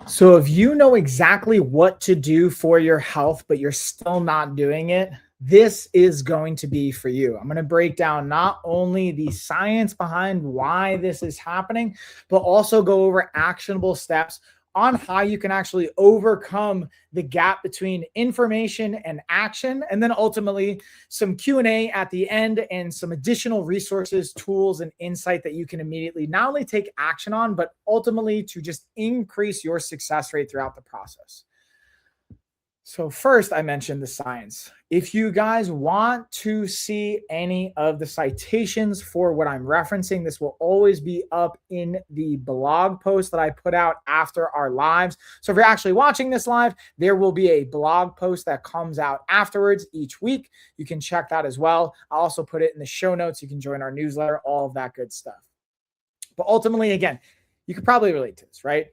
So if you know exactly what to do for your health, but you're still not doing it, this is going to be for you. I'm going to break down not only the science behind why this is happening, but also go over actionable steps on how you can actually overcome the gap between information and action, and then ultimately some Q&A at the end and some additional resources, tools, and insight that you can immediately not only take action on, but ultimately to just increase your success rate throughout the process. So first, I mentioned the science. If you guys want to see any of the citations for what I'm referencing, this will always be up in the blog post that I put out after our lives. So if you're actually watching this live, there will be a blog post that comes out afterwards each week. You can check that as well. I'll also put it in the show notes. You can join our newsletter, all of that good stuff. But ultimately, again, you could probably relate to this, right?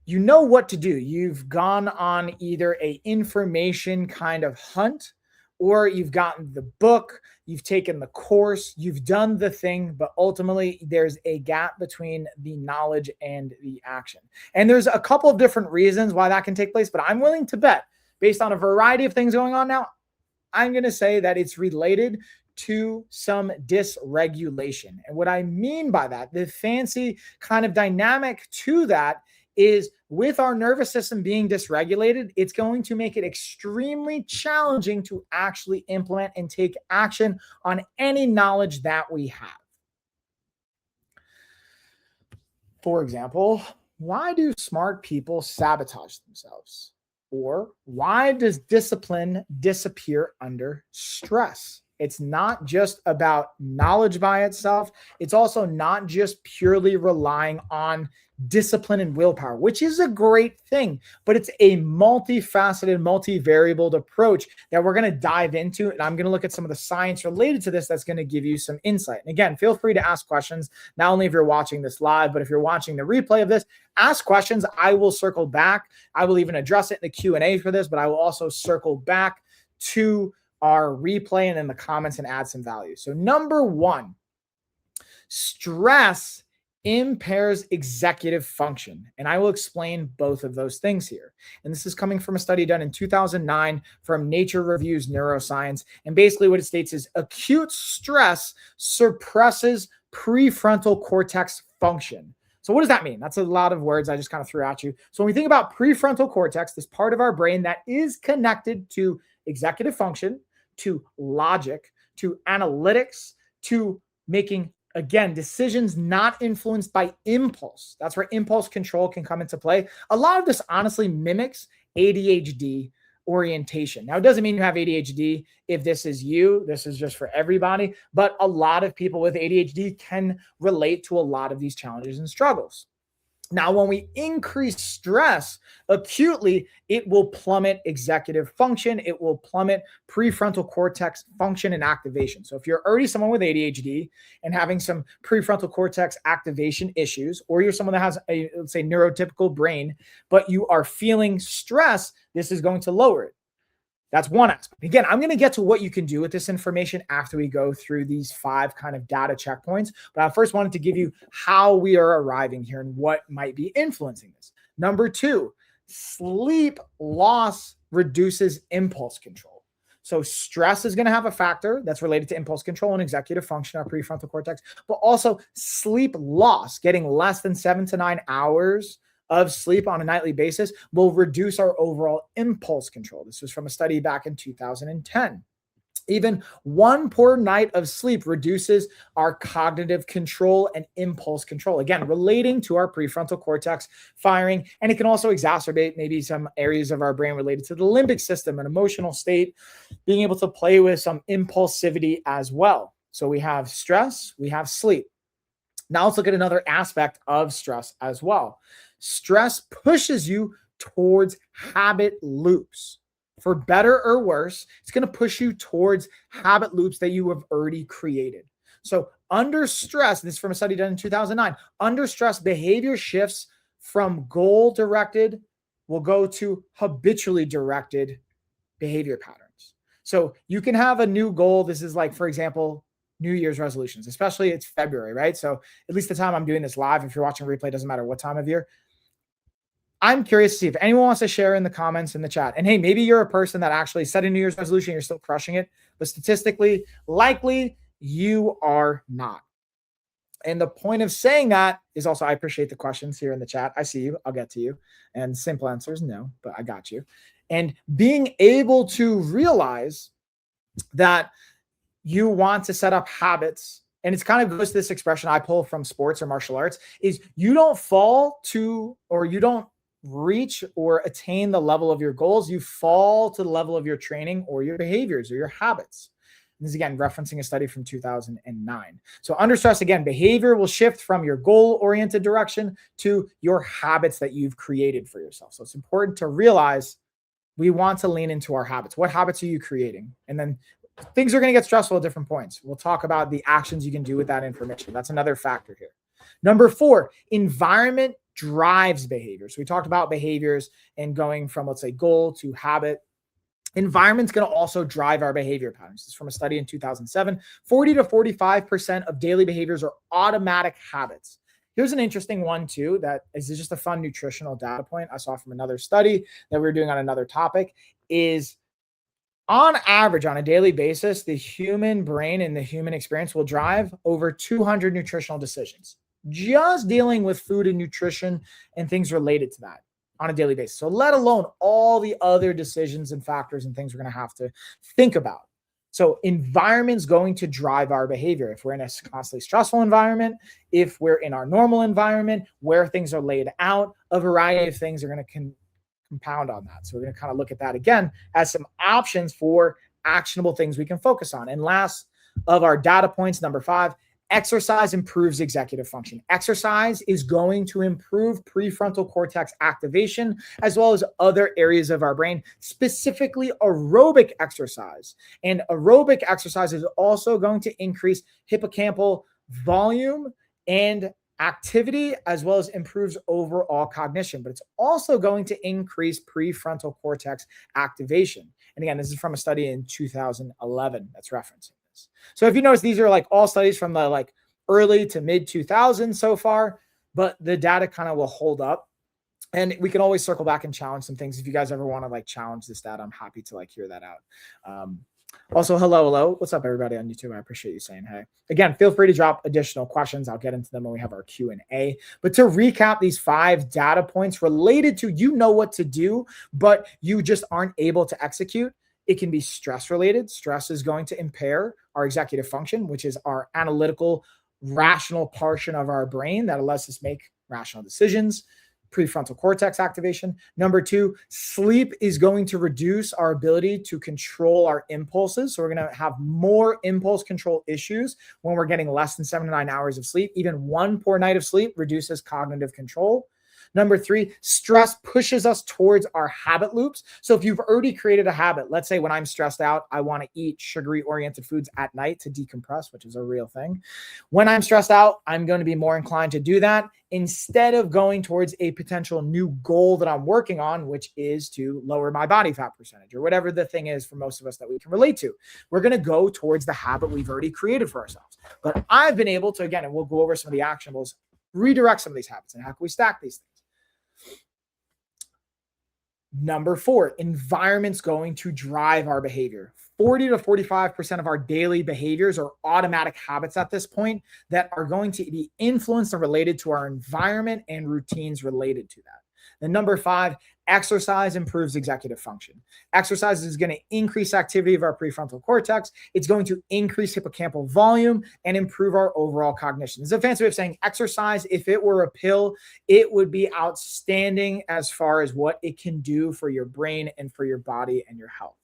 You know what to do. You've gone on either a information kind of hunt, or you've gotten the book, you've taken the course, you've done the thing, but ultimately there's a gap between the knowledge and the action. And there's a couple of different reasons why that can take place, but I'm willing to bet, based on a variety of things going on now, I'm going to say that it's related to some dysregulation. And what I mean by that, the fancy kind of dynamic to that is, with our nervous system being dysregulated, it's going to make it extremely challenging to actually implement and take action on any knowledge that we have. For example, why do smart people sabotage themselves? Or why does discipline disappear under stress? It's not just about knowledge by itself. It's also not just purely relying on discipline and willpower, which is a great thing, but it's a multifaceted, multivariable approach that we're going to dive into. And I'm going to look at some of the science related to this that's going to give you some insight. And again, feel free to ask questions, not only if you're watching this live, but if you're watching the replay of this, ask questions. I will circle back. I will even address it in the Q&A for this, but I will also circle back to our replay and in the comments and add some value. So number one, stress impairs executive function. And I will explain both of those things here. And this is coming from a study done in 2009 from Nature Reviews Neuroscience. And basically what it states is acute stress suppresses prefrontal cortex function. So what does that mean? That's a lot of words I just kind of threw at you. So when we think about prefrontal cortex, this part of our brain that is connected to executive function, to logic, to analytics, to making, again, decisions not influenced by impulse. That's where impulse control can come into play. A lot of this honestly mimics ADHD orientation. Now, it doesn't mean you have ADHD. If this is you, this is just for everybody. But a lot of people with ADHD can relate to a lot of these challenges and struggles. Now, when we increase stress acutely, it will plummet executive function. It will plummet prefrontal cortex function and activation. So if you're already someone with ADHD and having some prefrontal cortex activation issues, or you're someone that has a, let's say, neurotypical brain, but you are feeling stress, this is going to lower it. That's one aspect. Again, I'm going to get to what you can do with this information after we go through these 5 kind of data checkpoints. But I first wanted to give you how we are arriving here and what might be influencing this. Number 2, sleep loss reduces impulse control. So stress is going to have a factor that's related to impulse control and executive function, our prefrontal cortex, but also sleep loss, getting less than 7 to 9 hours of sleep on a nightly basis will reduce our overall impulse control. This was from a study back in 2010. Even one poor night of sleep reduces our cognitive control and impulse control, again, relating to our prefrontal cortex firing. And it can also exacerbate maybe some areas of our brain related to the limbic system and emotional state, being able to play with some impulsivity as well. So we have stress, we have sleep. Now let's look at another aspect of stress as well. Stress pushes you towards habit loops. For better or worse, it's going to push you towards habit loops that you have already created. So under stress, this is from a study done in 2009, under stress, behavior shifts from goal-directed will go to habitually directed behavior patterns. So you can have a new goal. This is like, for example, New Year's resolutions, especially it's February, right? So at least the time I'm doing this live, if you're watching replay, doesn't matter what time of year. I'm curious to see if anyone wants to share in the comments in the chat. And hey, maybe you're a person that actually set a New Year's resolution, you're still crushing it, but statistically, likely you are not. And the point of saying that is also, I appreciate the questions here in the chat. I see you. I'll get to you. And simple answer is no, but I got you. And being able to realize that you want to set up habits, and it's kind of goes to this expression I pull from sports or martial arts, is you don't fall to, or you don't reach or attain the level of your goals. You fall to the level of your training or your behaviors or your habits. This is again referencing a study from 2009. So under stress, again, behavior will shift from your goal-oriented direction to your habits that you've created for yourself. So it's important to realize we want to lean into our habits. What habits are you creating? And then things are going to get stressful at different points. We'll talk about the actions you can do with that information. That's another factor here. Number 4, environment drives behavior. So we talked about behaviors and going from, let's say, goal to habit. Environment's going to also drive our behavior patterns. This is from a study in 2007. 40 to 45% of daily behaviors are automatic habits. Here's an interesting one too, that is just a fun nutritional data point I saw from another study that we were doing on another topic, is on average, on a daily basis, the human brain and the human experience will drive over 200 nutritional decisions, just dealing with food and nutrition and things related to that on a daily basis. So let alone all the other decisions and factors and things we're going to have to think about. So environment's going to drive our behavior. If we're in a constantly stressful environment, if we're in our normal environment where things are laid out, a variety of things are going to compound on that. So we're going to kind of look at that again as some options for actionable things we can focus on. And last of our data points, number 5, exercise improves executive function. Exercise is going to improve prefrontal cortex activation as well as other areas of our brain, specifically aerobic exercise. And aerobic exercise is also going to increase hippocampal volume and activity, as well as improves overall cognition, but it's also going to increase prefrontal cortex activation. And again, this is from a study in 2011 that's referencing this. So if you notice, these are like all studies from the like early to mid 2000s so far, but the data kind of will hold up. And we can always circle back and challenge some things. If you guys ever want to like challenge this data, I'm happy to like hear that out. Also, hello. What's up, everybody on YouTube? I appreciate you saying hey. Again, feel free to drop additional questions. I'll get into them when we have our Q&A. But to recap these 5 data points related to, you know what to do, but you just aren't able to execute. It can be stress related. Stress is going to impair our executive function, which is our analytical, rational portion of our brain that lets us make rational decisions. Prefrontal cortex activation. Number 2, sleep is going to reduce our ability to control our impulses. So we're going to have more impulse control issues when we're getting less than 7 to 9 hours of sleep. Even one poor night of sleep reduces cognitive control. Number 3, stress pushes us towards our habit loops. So if you've already created a habit, let's say when I'm stressed out, I want to eat sugary oriented foods at night to decompress, which is a real thing. When I'm stressed out, I'm going to be more inclined to do that instead of going towards a potential new goal that I'm working on, which is to lower my body fat percentage or whatever the thing is for most of us that we can relate to. We're going to go towards the habit we've already created for ourselves. But I've been able to, again, and we'll go over some of the actionables, redirect some of these habits and how can we stack these things. Number 4, environment's going to drive our behavior. 40 to 45% of our daily behaviors are automatic habits at this point that are going to be influenced and related to our environment and routines related to that. Then number 5, exercise improves executive function. Exercise is going to increase activity of our prefrontal cortex. It's going to increase hippocampal volume and improve our overall cognition. This is a fancy way of saying exercise, if it were a pill, it would be outstanding as far as what it can do for your brain and for your body and your health.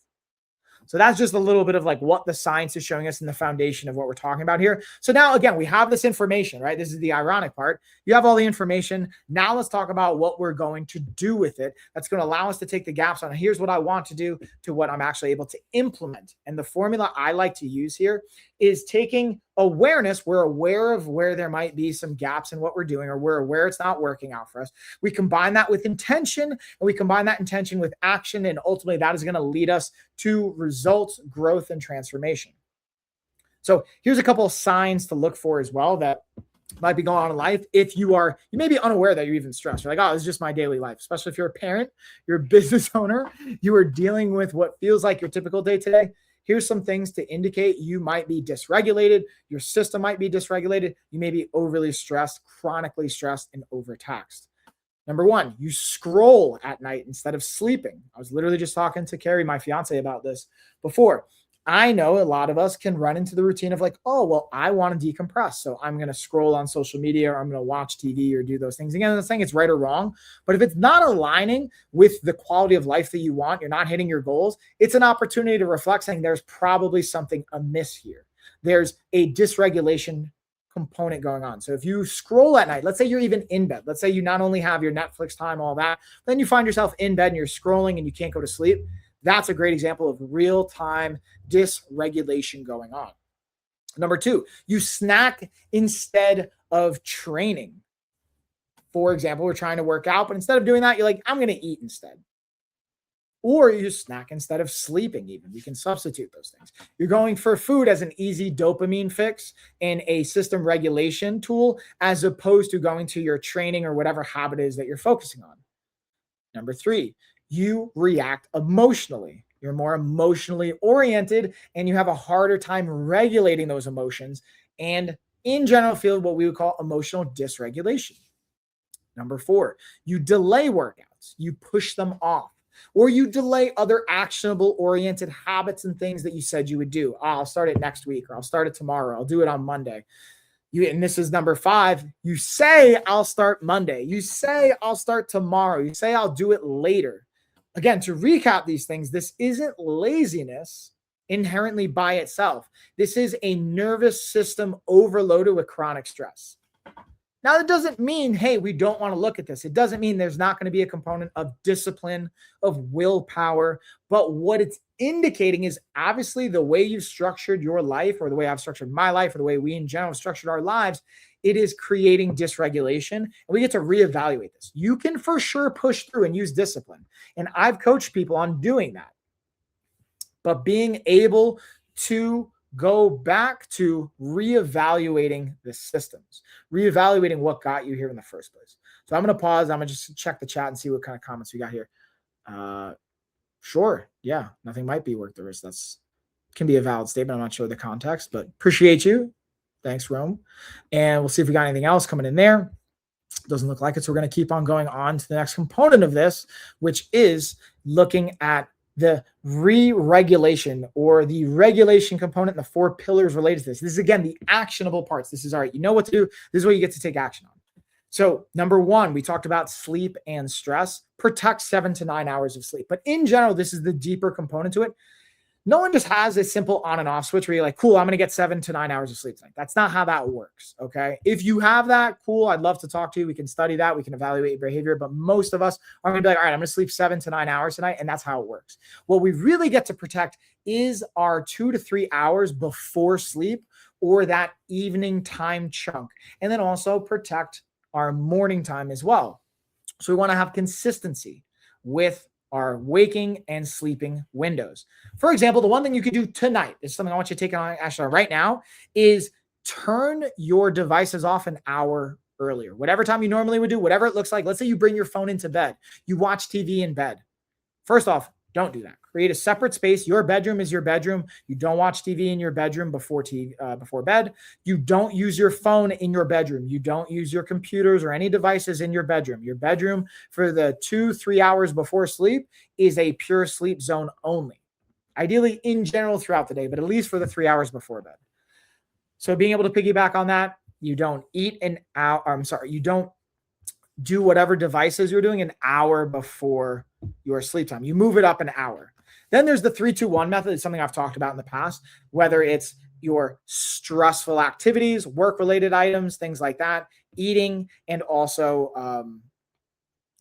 So that's just a little bit of like what the science is showing us in the foundation of what we're talking about here. So now, again, we have this information, right? This is the ironic part. You have all the information. Now let's talk about what we're going to do with it. That's going to allow us to take the gaps on here's what I want to do to what I'm actually able to implement. And the formula I like to use here is taking awareness. We're aware of where there might be some gaps in what we're doing, or we're aware it's not working out for us. We combine that with intention, and we combine that intention with action. And ultimately that is going to lead us to results, growth, and transformation. So here's a couple of signs to look for as well that might be going on in life. If you may be unaware that you're even stressed. You're like, oh, this is just my daily life. Especially if you're a parent, you're a business owner, you are dealing with what feels like your typical day today. Here's some things to indicate you might be dysregulated. Your system might be dysregulated. You may be overly stressed, chronically stressed, and overtaxed. Number one, you scroll at night instead of sleeping. I was literally just talking to Carrie, my fiance, about this before. I know a lot of us can run into the routine of like, oh, well, I want to decompress. So I'm going to scroll on social media, or I'm going to watch TV or do those things. Again, I'm not saying it's right or wrong, but if it's not aligning with the quality of life that you want, you're not hitting your goals, it's an opportunity to reflect, saying there's probably something amiss here. There's a dysregulation component going on. So if you scroll at night, let's say you're even in bed, let's say you not only have your Netflix time, all that, then you find yourself in bed and you're scrolling and you can't go to sleep. That's a great example of real-time dysregulation going on. Number two, you snack instead of training. For example, we're trying to work out, but instead of doing that, you're like, I'm going to eat instead. Or you snack instead of sleeping even. We can substitute those things. You're going for food as an easy dopamine fix and a system regulation tool, as opposed to going to your training or whatever habit is that you're focusing on. Number three, you react emotionally. You're more emotionally oriented and you have a harder time regulating those emotions, and in general feel what we would call emotional dysregulation. Number four, you delay workouts. You push them off, or you delay other actionable oriented habits and things that you said you would do. Oh, I'll start it next week, or I'll start it tomorrow. I'll do it on Monday. And this is number five. You say, I'll start Monday. You say, I'll start tomorrow. You say, I'll do it later. Again, to recap these things, this isn't laziness inherently by itself. This is a nervous system overloaded with chronic stress. Now, that doesn't mean, hey, we don't want to look at this. It doesn't mean there's not going to be a component of discipline, of willpower. But what it's indicating is obviously the way you've structured your life, or the way I've structured my life, or the way we in general have structured our lives, it is creating dysregulation. And we get to reevaluate this. You can for sure push through and use discipline. And I've coached people on doing that. But being able to go back to reevaluating the systems, reevaluating what got you here in the first place. So I'm going to pause. I'm going to just check the chat and see what kind of comments we got here. Sure. Yeah. Nothing might be worth the risk. That's can be a valid statement. I'm not sure the context, but appreciate you. Thanks, Rome. And we'll see if we got anything else coming in there. Doesn't look like it. So we're going to keep on going on to the next component of this, which is looking at the re-regulation, or the regulation component, and the four pillars related to this. This is, again, the actionable parts. This is, all right, you know what to do. This is what you get to take action on. So number one, we talked about sleep and stress. Protect 7 to 9 hours of sleep. But in general, this is the deeper component to it. No one just has a simple on and off switch where you're like, cool, I'm going to get 7 to 9 hours of sleep tonight. That's not how that works. Okay. If you have that, cool. I'd love to talk to you. We can study that. We can evaluate your behavior, but most of us are going to be like, all right, I'm going to sleep 7 to 9 hours tonight. And that's how it works. What we really get to protect is our 2 to 3 hours before sleep, or that evening time chunk. And then also protect our morning time as well. So we want to have consistency with our waking and sleeping windows. For example, the one thing you could do tonight is something I want you to take on action right now, is turn your devices off an hour earlier. Whatever time you normally would do, whatever it looks like. Let's say you bring your phone into bed. You watch TV in bed. First off, don't do that. Create a separate space. Your bedroom is your bedroom. You don't watch TV in your bedroom before bed. You don't use your phone in your bedroom. You don't use your computers or any devices in your bedroom. Your bedroom for the 2-3 hours before sleep is a pure sleep zone only. Ideally in general throughout the day, but at least for the 3 hours before bed. So being able to piggyback on that, you don't eat an hour. You don't do whatever devices you're doing an hour before your sleep time. You move it up an hour. Then there's the 3-2-1 method. It's something I've talked about in the past, whether it's your stressful activities, work-related items, things like that, eating, and also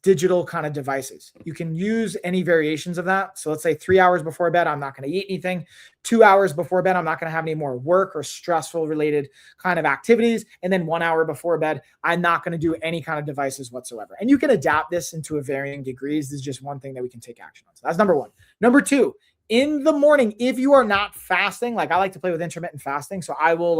digital kind of devices. You can use any variations of that. So let's say 3 hours before bed, I'm not going to eat anything. 2 hours before bed, I'm not going to have any more work or stressful related kind of activities. And then 1 hour before bed, I'm not going to do any kind of devices whatsoever. And you can adapt this into a varying degrees. This is just one thing that we can take action on. So that's number one. Number two, in the morning, if you are not fasting, like I like to play with intermittent fasting. So I will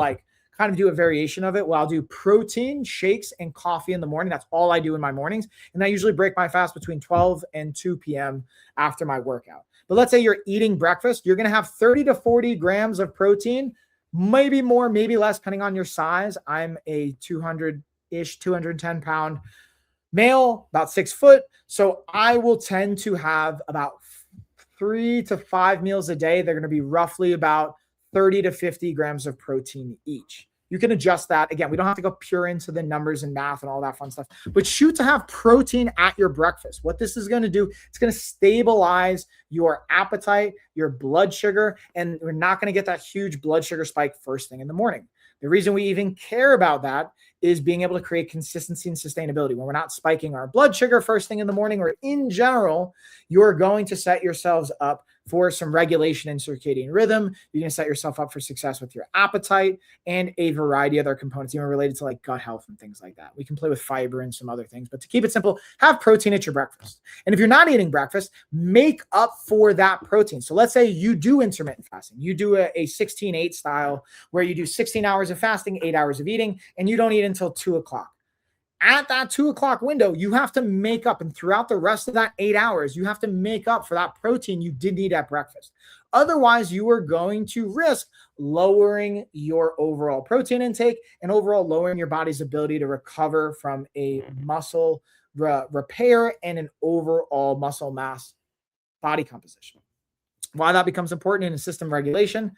kind of do a variation of it. Well, I'll do protein shakes and coffee in the morning. That's all I do in my mornings. And I usually break my fast between 12 and 2 p.m. after my workout. But let's say you're eating breakfast, you're going to have 30 to 40 grams of protein, maybe more, maybe less, depending on your size. I'm a 200-ish, 210 pound male, about 6 foot. So I will tend to have about 3 to 5 meals a day. They're going to be roughly about 30 to 50 grams of protein each. You can adjust that. Again, we don't have to go pure into the numbers and math and all that fun stuff, but shoot to have protein at your breakfast. What this is going to do, it's going to stabilize your appetite, your blood sugar, and we're not going to get that huge blood sugar spike first thing in the morning. The reason we even care about that is being able to create consistency and sustainability. When we're not spiking our blood sugar first thing in the morning, or in general, you're going to set yourselves up for some regulation in circadian rhythm. You're going to set yourself up for success with your appetite and a variety of other components, even related to like gut health and things like that. We can play with fiber and some other things, but to keep it simple, have protein at your breakfast. And if you're not eating breakfast, make up for that protein. So let's say you do intermittent fasting. You do a 16-8 style where you do 16 hours of fasting, 8 hours of eating, and you don't eat until 2 o'clock. At that 2 o'clock window, you have to make up, and throughout the rest of that 8 hours, you have to make up for that protein you didn't eat at breakfast. Otherwise, you are going to risk lowering your overall protein intake and overall lowering your body's ability to recover from a muscle repair and an overall muscle mass body composition. Why that becomes important in a system regulation: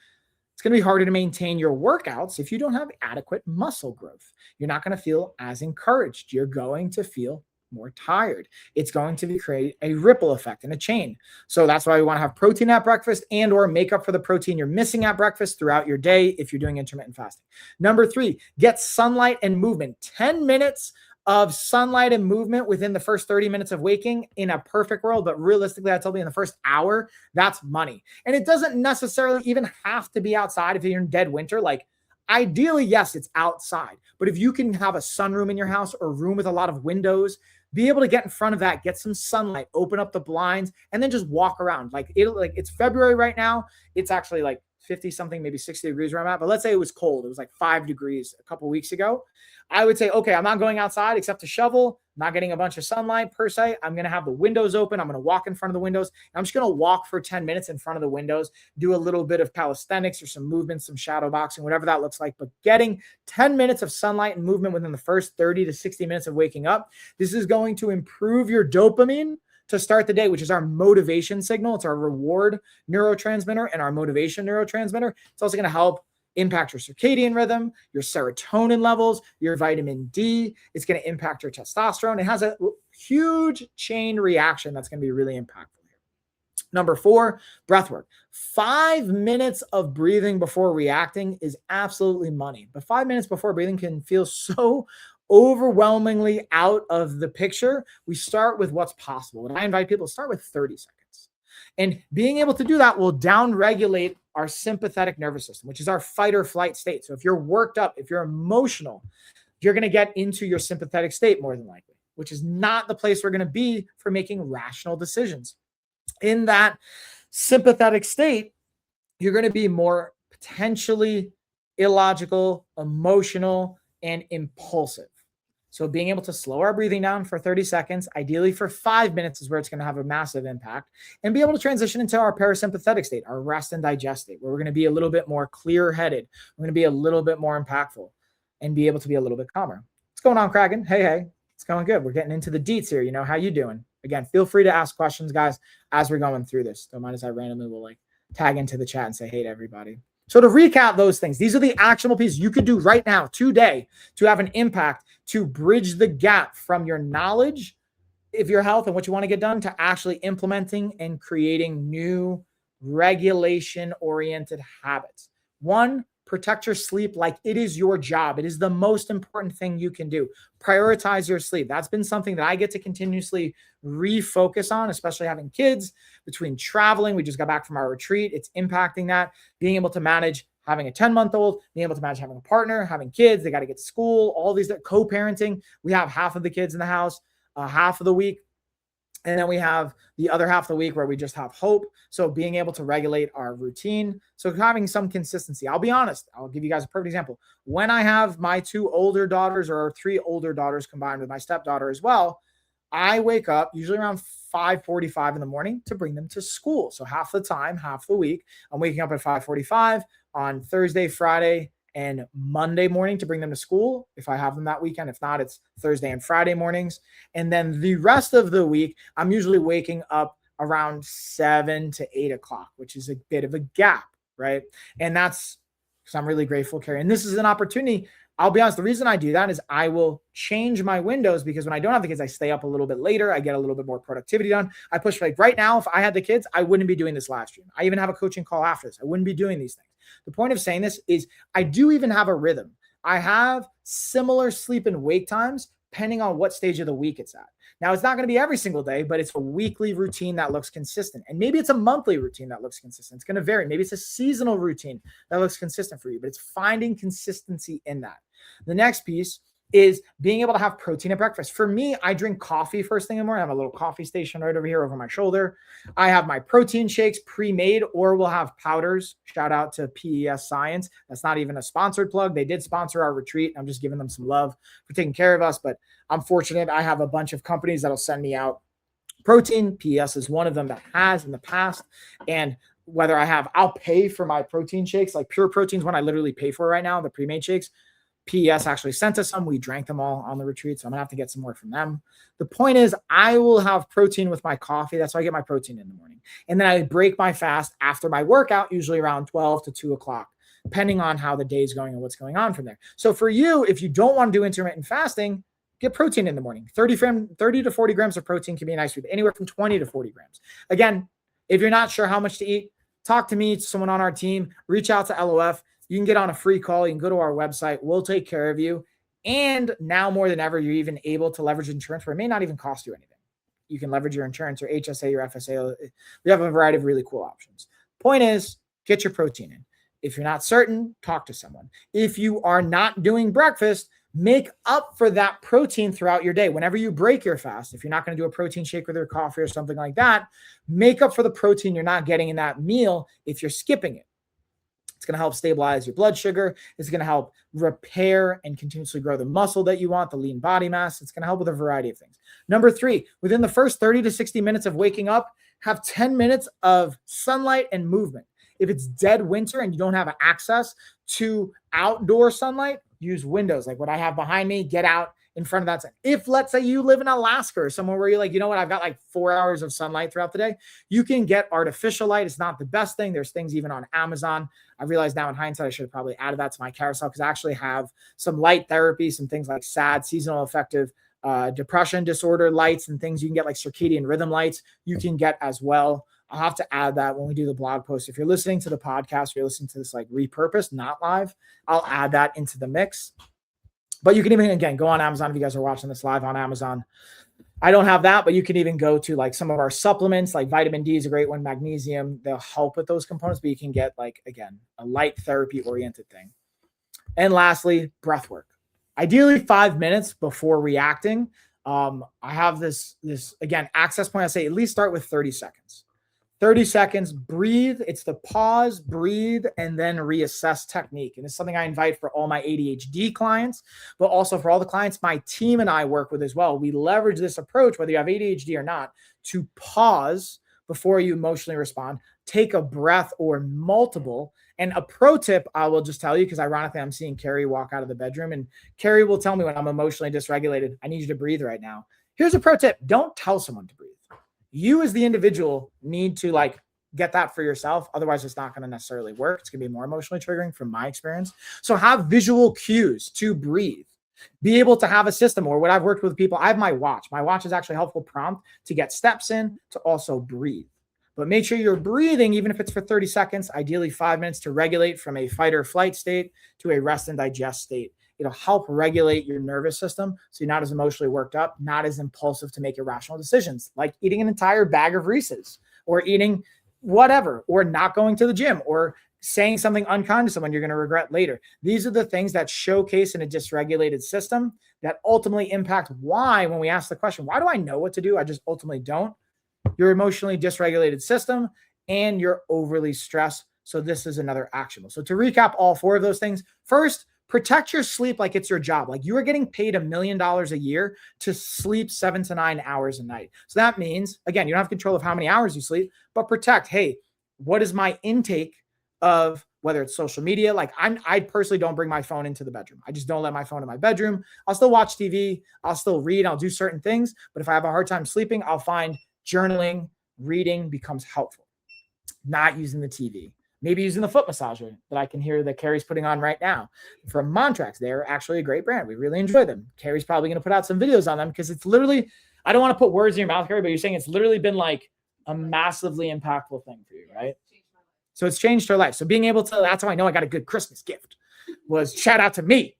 it's going to be harder to maintain your workouts if you don't have adequate muscle growth. You're not going to feel as encouraged. You're going to feel more tired. It's going to create a ripple effect and a chain. So that's why we want to have protein at breakfast and or make up for the protein you're missing at breakfast throughout your day if you're doing intermittent fasting. Number 3, get sunlight and movement. 10 minutes of sunlight and movement within the first 30 minutes of waking in a perfect world. But realistically, I told you in the first hour, that's money. And it doesn't necessarily even have to be outside if you're in dead winter. Like ideally, yes, it's outside. But if you can have a sunroom in your house or a room with a lot of windows, be able to get in front of that, get some sunlight, open up the blinds, and then just walk around. Like it's February right now. It's actually like 50 something, maybe 60 degrees where I'm at. But let's say it was cold. It was like 5 degrees a couple of weeks ago. I would say, okay, I'm not going outside except to shovel, not getting a bunch of sunlight per se. I'm going to have the windows open. I'm going to walk in front of the windows. I'm just going to walk for 10 minutes in front of the windows, do a little bit of calisthenics or some movement, some shadow boxing, whatever that looks like. But getting 10 minutes of sunlight and movement within the first 30 to 60 minutes of waking up, this is going to improve your dopamine to start the day, which is our motivation signal. It's our reward neurotransmitter and our motivation neurotransmitter. It's also going to help impact your circadian rhythm, your serotonin levels, your vitamin D. It's going to impact your testosterone. It has a huge chain reaction that's going to be really impactful here. Number 4, breath work. 5 minutes of breathing before reacting is absolutely money. But 5 minutes before breathing can feel so overwhelmingly out of the picture. We start with what's possible. And I invite people to start with 30 seconds. And being able to do that will down-regulate our sympathetic nervous system, which is our fight or flight state. So if you're worked up, if you're emotional, you're going to get into your sympathetic state more than likely, which is not the place we're going to be for making rational decisions. In that sympathetic state, you're going to be more potentially illogical, emotional, and impulsive. So being able to slow our breathing down for 30 seconds, ideally for 5 minutes, is where it's going to have a massive impact, and be able to transition into our parasympathetic state, our rest and digest state, where we're going to be a little bit more clear-headed. We're going to be a little bit more impactful and be able to be a little bit calmer. What's going on, Kragan? Hey, it's going good. We're getting into the deets here. You know, how you doing? Again, feel free to ask questions, guys, as we're going through this. Don't mind as I randomly will like tag into the chat and say hey to everybody. So to recap those things, these are the actionable pieces you could do right now, today, to have an impact, to bridge the gap from your knowledge of your health and what you want to get done to actually implementing and creating new regulation-oriented habits. 1, protect your sleep like it is your job. It is the most important thing you can do. Prioritize your sleep. That's been something that I get to continuously refocus on, especially having kids, between traveling. We just got back from our retreat. It's impacting that. Being able to manage having a 10-month-old, being able to manage having a partner, having kids, they got to get to school, all these co-parenting. We have half of the kids in the house, half of the week. And then we have the other half of the week where we just have hope. So being able to regulate our routine. So having some consistency. I'll be honest. I'll give you guys a perfect example. When I have my 2 older daughters, or 3 older daughters combined with my stepdaughter as well, I wake up usually around 5:45 in the morning to bring them to school. So half the time, half the week, I'm waking up at 5:45 on Thursday, Friday, and Monday morning to bring them to school if I have them that weekend. If not, it's Thursday and Friday mornings. And then the rest of the week, I'm usually waking up around 7 to 8 o'clock, which is a bit of a gap, right? And that's because I'm really grateful, Carrie. And this is an opportunity. I'll be honest, the reason I do that is I will change my windows, because when I don't have the kids, I stay up a little bit later. I get a little bit more productivity done. I push, like right now, if I had the kids, I wouldn't be doing this live stream. I even have a coaching call after this. I wouldn't be doing these things. The point of saying this is I do even have a rhythm. I have similar sleep and wake times depending on what stage of the week it's at. Now, it's not going to be every single day, but it's a weekly routine that looks consistent. And maybe it's a monthly routine that looks consistent. It's going to vary. Maybe it's a seasonal routine that looks consistent for you, but it's finding consistency in that. The next piece is being able to have protein at breakfast. For me, I drink coffee first thing in the morning. I have a little coffee station right over here over my shoulder. I have my protein shakes pre-made, or we'll have powders. Shout out to PES Science. That's not even a sponsored plug. They did sponsor our retreat. I'm just giving them some love for taking care of us, but I'm fortunate. I have a bunch of companies that'll send me out protein. PES is one of them that has in the past. And whether I'll pay for my protein shakes, like Pure Protein's one I literally pay for right now, the pre-made shakes. PES actually sent us some. We drank them all on the retreat, so I'm gonna have to get some more from them. The point is, I will have protein with my coffee. That's how I get my protein in the morning. And then I break my fast after my workout, usually around 12 to 2 o'clock, depending on how the day's going and what's going on from there. So for you, if you don't want to do intermittent fasting, get protein in the morning. 30 to 40 grams of protein can be a nice food, anywhere from 20 to 40 grams. Again, if you're not sure how much to eat, talk to me, to someone on our team, reach out to LOF. You can get on a free call. You can go to our website. We'll take care of you. And now more than ever, you're even able to leverage insurance where it may not even cost you anything. You can leverage your insurance, your HSA, your FSA. We have a variety of really cool options. Point is, get your protein in. If you're not certain, talk to someone. If you are not doing breakfast, make up for that protein throughout your day. Whenever you break your fast, if you're not going to do a protein shake with your coffee or something like that, make up for the protein you're not getting in that meal if you're skipping it. It's going to help stabilize your blood sugar. It's going to help repair and continuously grow the muscle that you want, the lean body mass. It's going to help with a variety of things. Number 3, within the first 30 to 60 minutes of waking up, have 10 minutes of sunlight and movement. If it's dead winter and you don't have access to outdoor sunlight, use windows like what I have behind me. Get out in front of that sun. If, let's say, you live in Alaska or somewhere where you're like, you know what, I've got like 4 hours of sunlight throughout the day, you can get artificial light. It's not the best thing. There's things even on Amazon. I realize now in hindsight, I should have probably added that to my carousel, because I actually have some light therapy, some things like SAD, seasonal affective depression disorder lights, and things you can get like circadian rhythm lights you can get as well. I'll have to add that when we do the blog post. If you're listening to the podcast, or you're listening to this like repurposed, not live, I'll add that into the mix. But you can even, again, go on Amazon if you guys are watching this live on Amazon. I don't have that, but you can even go to like some of our supplements, like vitamin D is a great one, magnesium. They'll help with those components, but you can get like, again, a light therapy oriented thing. And lastly, breath work. Ideally 5 minutes before reacting. I have this again, access point. I say at least start with 30 seconds. 30 seconds, breathe. It's the pause, breathe, and then reassess technique. And it's something I invite for all my ADHD clients, but also for all the clients my team and I work with as well. We leverage this approach, whether you have ADHD or not, to pause before you emotionally respond, take a breath or multiple. And a pro tip I will just tell you, because ironically, I'm seeing Carrie walk out of the bedroom, and Carrie will tell me when I'm emotionally dysregulated, I need you to breathe right now. Here's a pro tip. Don't tell someone to breathe. You as the individual need to like get that for yourself. Otherwise, it's not going to necessarily work. It's going to be more emotionally triggering from my experience. So have visual cues to breathe. Be able to have a system, or what I've worked with people, I have my watch. My watch is actually a helpful prompt to get steps in, to also breathe. But make sure you're breathing, even if it's for 30 seconds, ideally 5 minutes, to regulate from a fight or flight state to a rest and digest state. It'll help regulate your nervous system so you're not as emotionally worked up, not as impulsive to make irrational decisions, like eating an entire bag of Reese's, or eating whatever, or not going to the gym, or saying something unkind to someone you're going to regret later. These are the things that showcase in a dysregulated system that ultimately impact why, when we ask the question, why do I know what to do? I just ultimately don't. Your emotionally dysregulated system and you're overly stressed. So this is another actionable. So to recap all 4 of those things, first, protect your sleep like it's your job. Like you are getting paid $1 million a year to sleep 7 to 9 hours a night. So that means, again, you don't have control of how many hours you sleep, but protect, hey, what is my intake of whether it's social media? Like I personally don't bring my phone into the bedroom. I just don't let my phone in my bedroom. I'll still watch TV. I'll still read. I'll do certain things. But if I have a hard time sleeping, I'll find journaling, reading becomes helpful. Not using the TV. Maybe using the foot massager that I can hear that Carrie's putting on right now from Montrax. They're actually a great brand. We really enjoy them. Carrie's probably going to put out some videos on them because it's literally, I don't want to put words in your mouth, Carrie, but you're saying it's literally been like a massively impactful thing for you, right? So it's changed her life. So being able to, that's how I know I got a good Christmas gift, was shout out to me.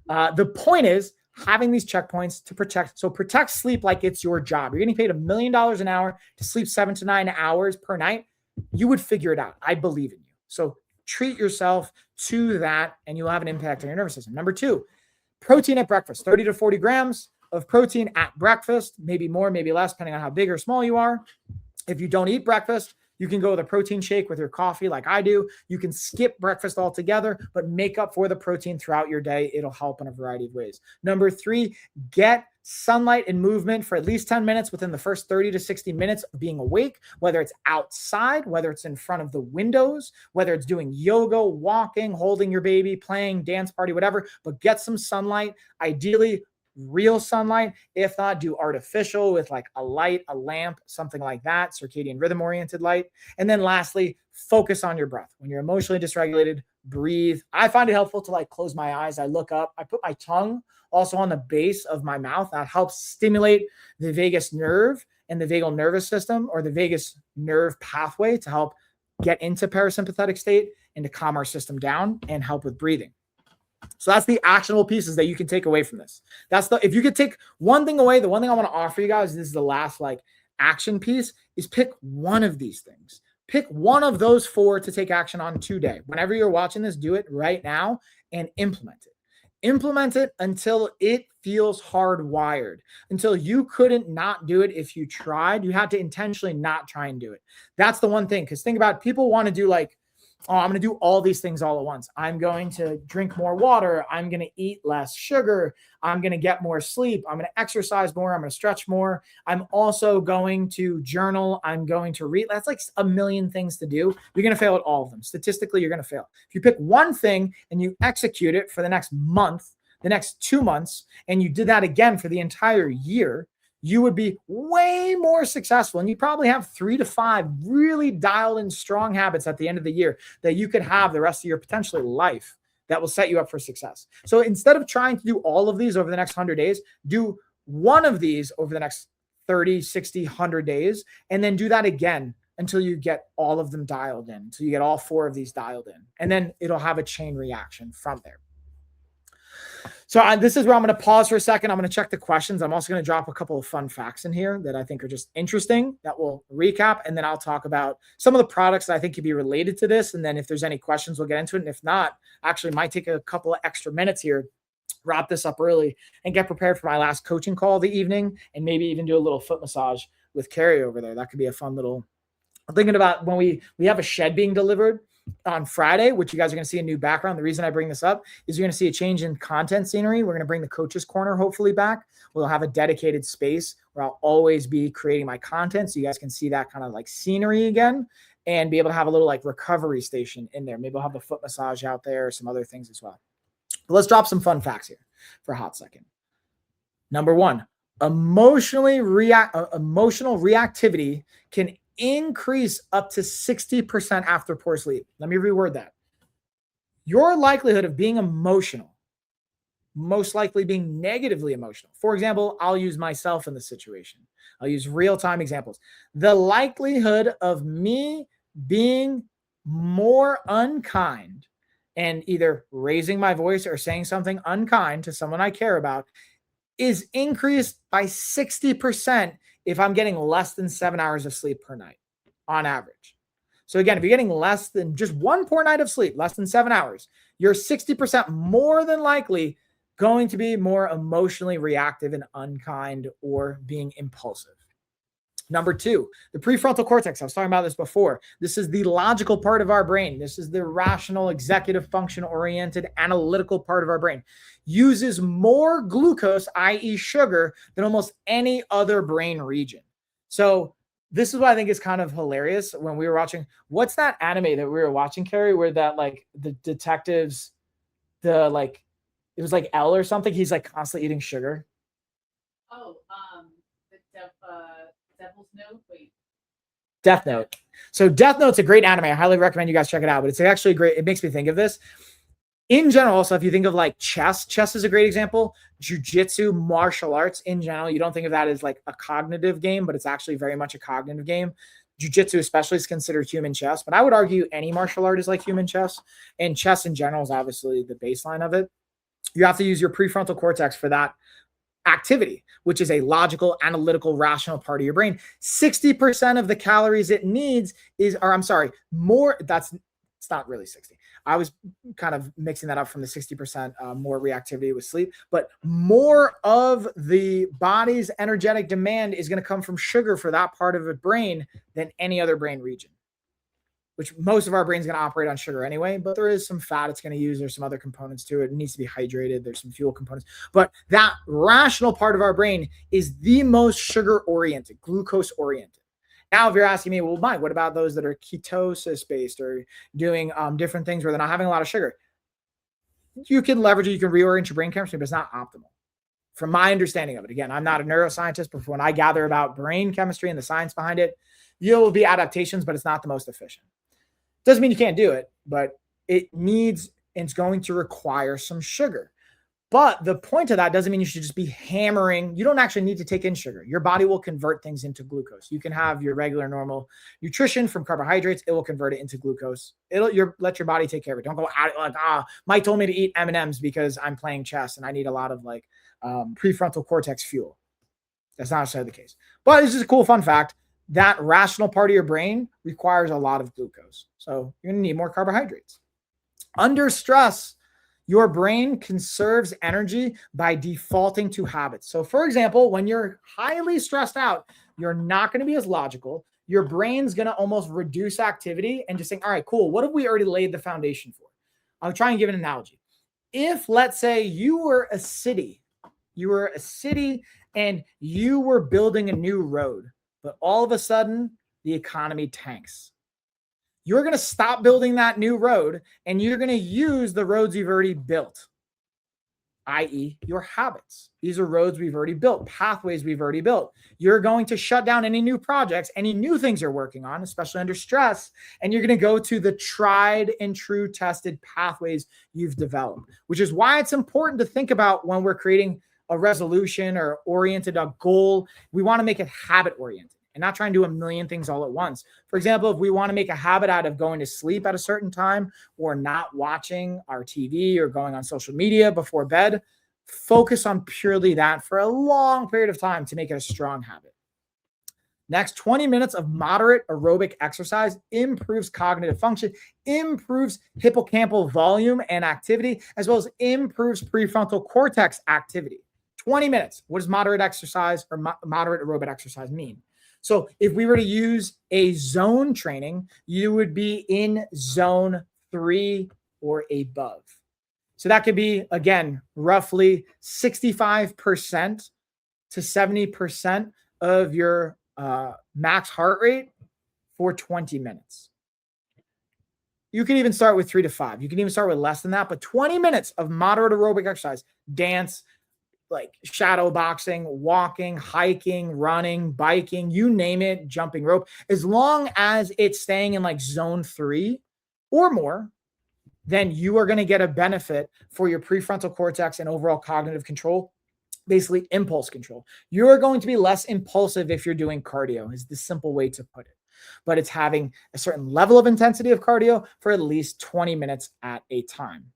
The point is having these checkpoints to protect. So protect sleep like it's your job. You're getting paid $1 million an hour to sleep 7 to 9 hours per night. You would figure it out. I believe in you. So treat yourself to that and you'll have an impact on your nervous system. Number 2, protein at breakfast, 30 to 40 grams of protein at breakfast, maybe more, maybe less, depending on how big or small you are. If you don't eat breakfast, you can go with a protein shake with your coffee like I do. You can skip breakfast altogether, but make up for the protein throughout your day. It'll help in a variety of ways. Number 3, get sunlight and movement for at least 10 minutes within the first 30 to 60 minutes of being awake, whether it's outside, whether it's in front of the windows, whether it's doing yoga, walking, holding your baby, playing, dance party, whatever, but get some sunlight, ideally real sunlight. If not, do artificial with like a light, a lamp, something like that, circadian rhythm oriented light. And then lastly, focus on your breath. When you're emotionally dysregulated, breathe. I find it helpful to like close my eyes. I look up, I put my tongue also on the base of my mouth. That helps stimulate the vagus nerve and the vagal nervous system, or the vagus nerve pathway, to help get into parasympathetic state and to calm our system down and help with breathing. So that's the actionable pieces that you can take away from this. If you could take one thing away, the one thing I want to offer you guys, this is the last like action piece, is pick one of these things. Pick one of those 4 to take action on today. Whenever you're watching this, do it right now and implement it. Implement it until it feels hardwired, until you couldn't not do it. If you tried, you had to intentionally not try and do it. That's the one thing. Because think about it, people want to do like, oh, I'm going to do all these things all at once. I'm going to drink more water. I'm going to eat less sugar. I'm going to get more sleep. I'm going to exercise more. I'm going to stretch more. I'm also going to journal. I'm going to read. That's like a million things to do. You're going to fail at all of them. Statistically, you're going to fail. If you pick one thing and you execute it for the next month, the next 2 months, and you did that again for the entire year, you would be way more successful. And you probably have 3 to 5 really dialed in strong habits at the end of the year that you could have the rest of your potentially life that will set you up for success. So instead of trying to do all of these over the next 100 days, do one of these over the next 30, 60, 100 days, and then do that again until you get all of them dialed in, until you get all 4 of these dialed in. And then it'll have a chain reaction from there. So this is where I'm going to pause for a second. I'm going to check the questions. I'm also going to drop a couple of fun facts in here that I think are just interesting that we'll recap. And then I'll talk about some of the products that I think could be related to this. And then if there's any questions, we'll get into it. And if not, actually might take a couple of extra minutes here, wrap this up early and get prepared for my last coaching call of the evening, and maybe even do a little foot massage with Carrie over there. That could be a fun little, I'm thinking about when we have a shed being delivered on Friday, which you guys are going to see a new background. The reason I bring this up is you're going to see a change in content scenery. We're going to bring the coaches corner hopefully back. We'll have a dedicated space where I'll always be creating my content, so you guys can see that kind of like scenery again and be able to have a little like recovery station in there. Maybe we'll have a foot massage out there or some other things as well. But let's drop some fun facts here for a hot second. Number 1, emotional reactivity can increase up to 60% after poor sleep. Let me reword that. Your likelihood of being emotional, most likely being negatively emotional. For example, I'll use myself in the situation. I'll use real-time examples. The likelihood of me being more unkind and either raising my voice or saying something unkind to someone I care about is increased by 60% if I'm getting less than 7 hours of sleep per night on average. So again, if you're getting less than just one poor night of sleep, less than 7 hours, you're 60% more than likely going to be more emotionally reactive and unkind or being impulsive. Number two, the prefrontal cortex. I was talking about this before. This is the logical part of our brain. This is the rational, executive function oriented, analytical part of our brain. Uses more glucose, i.e., sugar, than almost any other brain region. So, this is what I think is kind of hilarious when we were watching. What's that anime that we were watching, Carrie, where that like the detectives, it was like L or something. He's like constantly eating sugar. Oh, the Devil's Note. Wait. Death Note. So Death Note's a great anime. I highly recommend you guys check it out. But it's actually great. It makes me think of this. In general, also, if you think of like chess is a great example. Jiu-jitsu, martial arts in general, you don't think of that as like a cognitive game, but it's actually very much a cognitive game. Jiu-jitsu especially is considered human chess, but I would argue any martial art is like human chess. And chess in general is obviously the baseline of it. You have to use your prefrontal cortex for that activity, which is a logical, analytical, rational part of your brain. 60% of the calories it needs it's not really 60. I was kind of mixing that up from the 60% more reactivity with sleep, but more of the body's energetic demand is going to come from sugar for that part of the brain than any other brain region, which most of our brain's going to operate on sugar anyway, but there is some fat it's going to use. There's some other components to it. It needs to be hydrated. There's some fuel components, but that rational part of our brain is the most sugar oriented, glucose oriented. Now, if you're asking me, well, Mike, what about those that are ketosis based or doing different things where they're not having a lot of sugar? You can leverage it. You can reorient your brain chemistry, but it's not optimal. From my understanding of it, again, I'm not a neuroscientist, but when I gather about brain chemistry and the science behind it, there will be adaptations, but it's not the most efficient. Doesn't mean you can't do it, but it needs and it's going to require some sugar. But the point of that doesn't mean you should just be hammering. You don't actually need to take in sugar. Your body will convert things into glucose. You can have your regular, normal nutrition from carbohydrates. It will convert it into glucose. Let your body take care of it. Don't go out like, Mike told me to eat M&Ms because I'm playing chess and I need a lot of like prefrontal cortex fuel. That's not necessarily the case. But it's just a cool fun fact. That rational part of your brain requires a lot of glucose. So you're going to need more carbohydrates. Under stress, your brain conserves energy by defaulting to habits. So for example, when you're highly stressed out, you're not going to be as logical. Your brain's going to almost reduce activity and just think, all right, cool. What have we already laid the foundation for? I'll try and give an analogy. If let's say you were a city and you were building a new road, but all of a sudden the economy tanks. You're going to stop building that new road and you're going to use the roads you've already built, i.e. your habits. These are roads we've already built, pathways we've already built. You're going to shut down any new projects, any new things you're working on, especially under stress, and you're going to go to the tried and true tested pathways you've developed, which is why it's important to think about when we're creating a resolution or oriented a goal. We want to make it habit oriented and not try and do a million things all at once. For example, if we want to make a habit out of going to sleep at a certain time or not watching our TV or going on social media before bed, focus on purely that for a long period of time to make it a strong habit. Next, 20 minutes of moderate aerobic exercise improves cognitive function, improves hippocampal volume and activity, as well as improves prefrontal cortex activity. 20 minutes. What does moderate exercise or moderate aerobic exercise mean? So if we were to use a zone training, you would be in zone 3 or above. So that could be, again, roughly 65% to 70% of your max heart rate for 20 minutes. You can even start with 3 to 5. You can even start with less than that, but 20 minutes of moderate aerobic exercise, dance, like shadow boxing, walking, hiking, running, biking, you name it, jumping rope, as long as it's staying in like zone 3 or more, then you are going to get a benefit for your prefrontal cortex and overall cognitive control, basically impulse control. You're going to be less impulsive if you're doing cardio, is the simple way to put it. But it's having a certain level of intensity of cardio for at least 20 minutes at a time.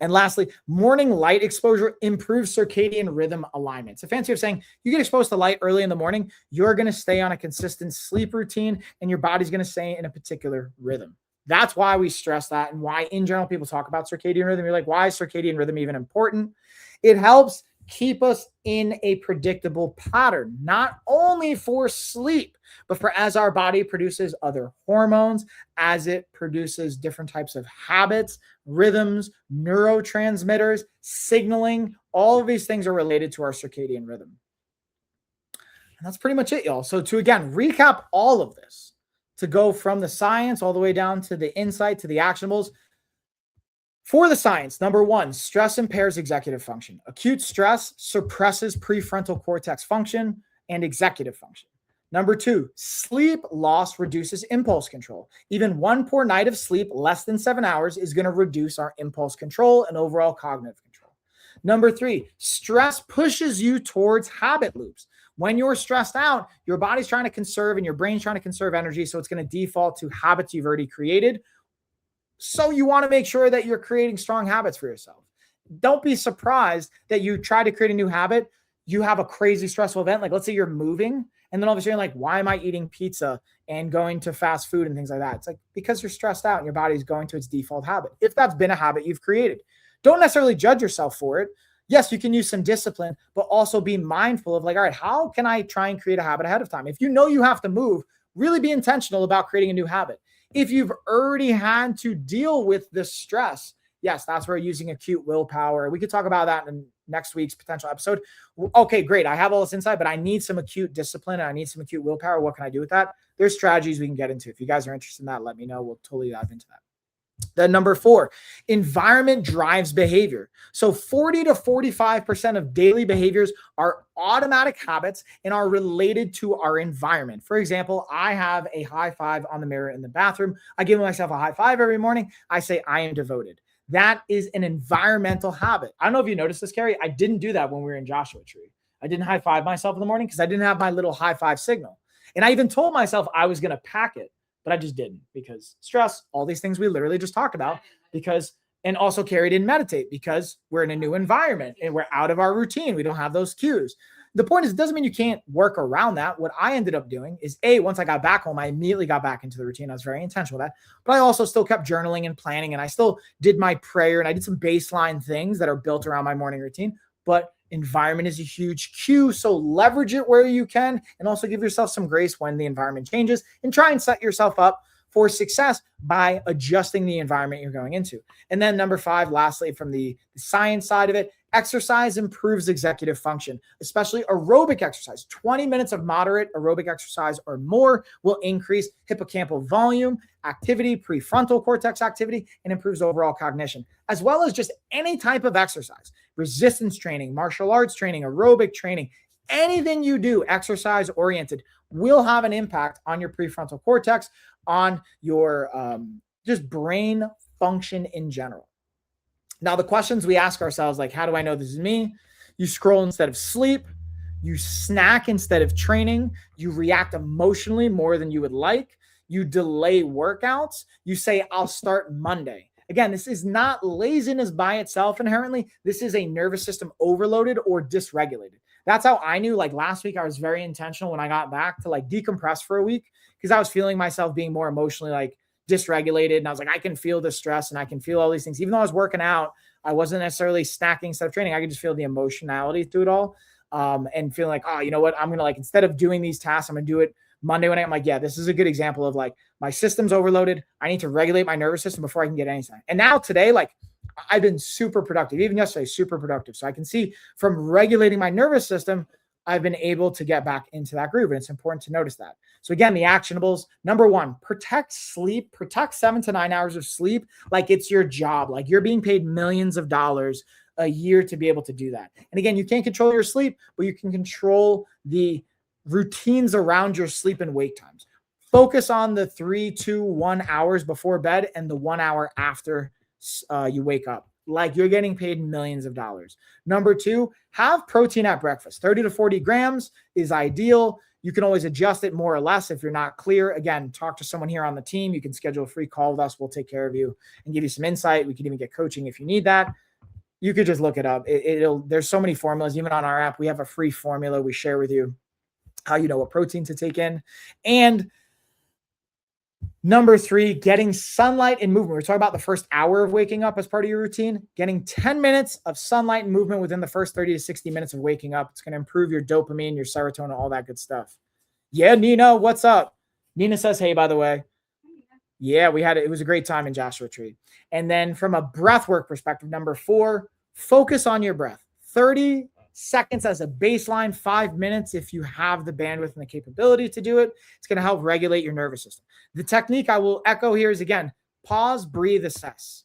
And lastly, morning light exposure improves circadian rhythm alignment. It's a fancy way of saying you get exposed to light early in the morning, you're going to stay on a consistent sleep routine and your body's going to stay in a particular rhythm. That's why we stress that, and why in general people talk about circadian rhythm. You're like, why is circadian rhythm even important? It helps keep us in a predictable pattern, not only for sleep, but for as our body produces other hormones, as it produces different types of habits, rhythms, neurotransmitters, signaling. All of these things are related to our circadian rhythm. And that's pretty much it, y'all. So to, again, recap all of this, to go from the science all the way down to the insight, to the actionables. For the science, number one, stress impairs executive function. Acute stress suppresses prefrontal cortex function and executive function. Number two, sleep loss reduces impulse control. Even one poor night of sleep, less than 7 hours, is going to reduce our impulse control and overall cognitive control. Number three, stress pushes you towards habit loops. When you're stressed out, your body's trying to conserve and your brain's trying to conserve energy, so it's going to default to habits you've already created. So you want to make sure that you're creating strong habits for yourself. Don't be surprised that you try to create a new habit, you have a crazy stressful event. Like let's say you're moving, and then all of a sudden you're like, why am I eating pizza and going to fast food and things like that? It's like because you're stressed out and your body's going to its default habit. If that's been a habit you've created, don't necessarily judge yourself for it. Yes, you can use some discipline, but also be mindful of like, all right, how can I try and create a habit ahead of time? If you know you have to move, really be intentional about creating a new habit. If you've already had to deal with this stress, yes, that's where using acute willpower. We could talk about that in next week's potential episode. Okay, great. I have all this insight, but I need some acute discipline and I need some acute willpower. What can I do with that? There's strategies we can get into. If you guys are interested in that, let me know. We'll totally dive into that. Then number four, environment drives behavior. So 40 to 45% of daily behaviors are automatic habits and are related to our environment. For example, I have a high five on the mirror in the bathroom. I give myself a high five every morning. I say, I am devoted. That is an environmental habit. I don't know if you noticed this, Carrie. I didn't do that when we were in Joshua Tree. I didn't high five myself in the morning because I didn't have my little high five signal. And I even told myself I was going to pack it, but I just didn't because stress, all these things we literally just talked about, and also Carrie didn't meditate because we're in a new environment and we're out of our routine. We don't have those cues. The point is, it doesn't mean you can't work around that. What I ended up doing is once I got back home, I immediately got back into the routine. I was very intentional with that, but I also still kept journaling and planning, and I still did my prayer, and I did some baseline things that are built around my morning routine. But environment is a huge cue. So leverage it where you can, and also give yourself some grace when the environment changes, and try and set yourself up for success by adjusting the environment you're going into. And then number five, lastly, from the science side of it, exercise improves executive function, especially aerobic exercise. 20 minutes of moderate aerobic exercise or more will increase hippocampal volume, activity, prefrontal cortex activity, and improves overall cognition, as well as just any type of exercise, resistance training, martial arts training, aerobic training. Anything you do exercise oriented will have an impact on your prefrontal cortex, on your just brain function in general. Now, the questions we ask ourselves, like, how do I know this is me? You scroll instead of sleep. You snack instead of training. You react emotionally more than you would like. You delay workouts. You say, I'll start Monday. Again, this is not laziness by itself inherently. This is a nervous system overloaded or dysregulated. That's how I knew, like last week, I was very intentional when I got back to like decompress for a week because I was feeling myself being more emotionally like dysregulated. And I was like, I can feel the stress and I can feel all these things. Even though I was working out, I wasn't necessarily snacking instead of training. I could just feel the emotionality through it all and feeling like, oh, you know what? I'm going to like, instead of doing these tasks, I'm going to do it Monday when I'm like, yeah, this is a good example of like my system's overloaded. I need to regulate my nervous system before I can get anything. And now today, like I've been super productive. Even yesterday, super productive. So I can see from regulating my nervous system, I've been able to get back into that groove. And it's important to notice that. So again, the actionables, number one, protect sleep, protect 7 to 9 hours of sleep. Like it's your job, like you're being paid millions of dollars a year to be able to do that. And again, you can't control your sleep, but you can control the routines around your sleep and wake times. Focus on the 3, 2, 1 hours before bed and the 1 hour after you wake up. Like you're getting paid millions of dollars. Number two, have protein at breakfast. 30 to 40 grams is ideal. You can always adjust it more or less if you're not clear. Again, talk to someone here on the team. You can schedule a free call with us. We'll take care of you and give you some insight. We can even get coaching if you need that. You could just look it up. There's so many formulas. Even on our app, we have a free formula we share with you, how you know what protein to take in. And number 3, getting sunlight and movement. We're talking about the first hour of waking up as part of your routine. Getting 10 minutes of sunlight and movement within the first 30 to 60 minutes of waking up. It's going to improve your dopamine, your serotonin, all that good stuff. Yeah, Nina, what's up? Nina says, hey, by the way. Yeah, it was a great time in Joshua Tree. And then from a breath work perspective, number 4, focus on your breath. 30 seconds as a baseline, 5 minutes if you have the bandwidth and the capability to do it. It's going to help regulate your nervous system. The technique I will echo here is, again, pause, breathe, assess.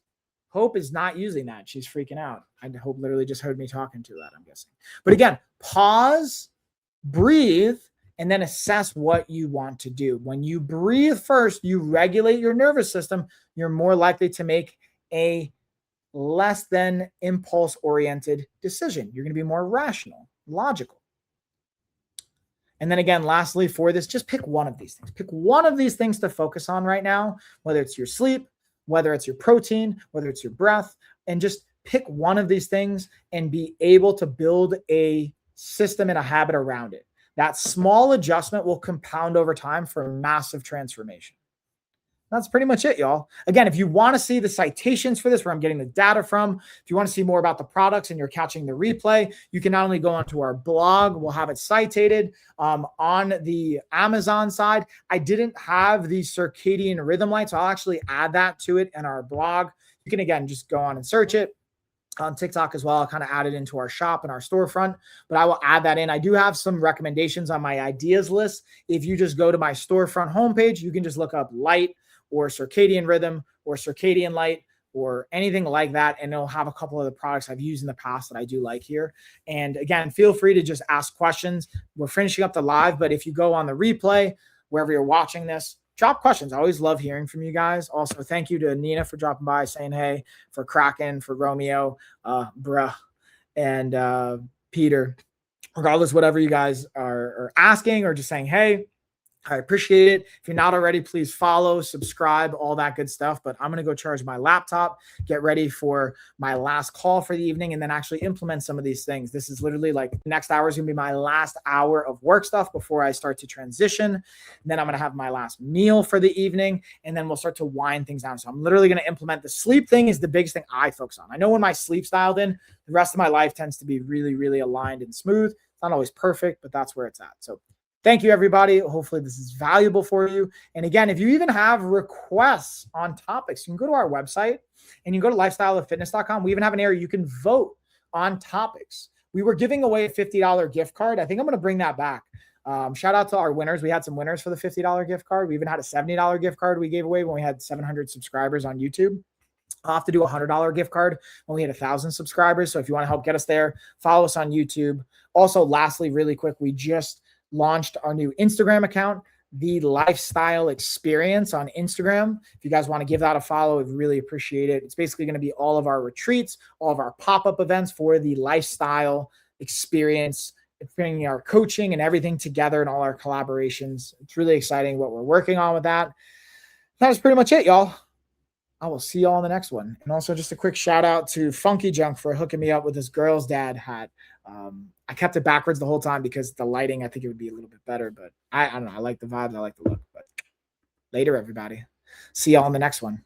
Hope is not using that. She's freaking out. I hope literally just heard me talking to that, I'm guessing. But again, pause, breathe, and then assess what you want to do. When you breathe first, you regulate your nervous system. You're more likely to make a less than impulse-oriented decision. You're going to be more rational, logical. And then again, lastly, for this, just pick one of these things. Pick one of these things to focus on right now, whether it's your sleep, whether it's your protein, whether it's your breath, and just pick one of these things and be able to build a system and a habit around it. That small adjustment will compound over time for massive transformation. That's pretty much it, y'all. Again, if you want to see the citations for this, where I'm getting the data from, if you want to see more about the products and you're catching the replay, you can not only go onto our blog, we'll have it cited on the Amazon side. I didn't have the circadian rhythm light, so I'll actually add that to it in our blog. You can, again, just go on and search it. On TikTok as well, I'll kind of add it into our shop and our storefront, but I will add that in. I do have some recommendations on my ideas list. If you just go to my storefront homepage, you can just look up light or circadian rhythm or circadian light or anything like that, and it'll have a couple of the products I've used in the past that I do like here. And again, feel free to just ask questions. We're finishing up the live, but if you go on the replay, wherever you're watching this, drop questions. I always love hearing from you guys. Also, thank you to Nina for dropping by, saying hey, for Kraken, for Romeo, bruh, and Peter. Regardless, whatever you guys are asking or just saying hey, I appreciate it. If you're not already, please follow, subscribe, all that good stuff. But I'm going to go charge my laptop, get ready for my last call for the evening, and then actually implement some of these things. This is literally like next hour is going to be my last hour of work stuff before I start to transition. And then I'm going to have my last meal for the evening, and then we'll start to wind things down. So I'm literally going to implement the sleep thing is the biggest thing I focus on. I know when my sleep's dialed in, the rest of my life tends to be really, really aligned and smooth. It's not always perfect, but that's where it's at. So thank you, everybody. Hopefully this is valuable for you. And again, if you even have requests on topics, you can go to our website and you can go to lifestyleoffitness.com. We even have an area you can vote on topics. We were giving away a $50 gift card. I think I'm going to bring that back. Shout out to our winners. We had some winners for the $50 gift card. We even had a $70 gift card we gave away when we had 700 subscribers on YouTube. I'll have to do a $100 gift card when we had 1,000 subscribers. So if you want to help get us there, follow us on YouTube. Also, lastly, really quick, we just launched our new Instagram account, The Lifestyle Experience on Instagram. If you guys want to give that a follow, I'd really appreciate it. It's basically going to be all of our retreats, all of our pop-up events for the Lifestyle Experience. It's bringing our coaching and everything together and all our collaborations. It's really exciting what we're working on with that. That is pretty much it, y'all. I will see y'all in the next one. And also just a quick shout out to Funky Junk for hooking me up with this girl's dad hat. I kept it backwards the whole time because the lighting, I think it would be a little bit better, but I don't know. I like the vibes. I like the look, but later, everybody. See y'all in the next one.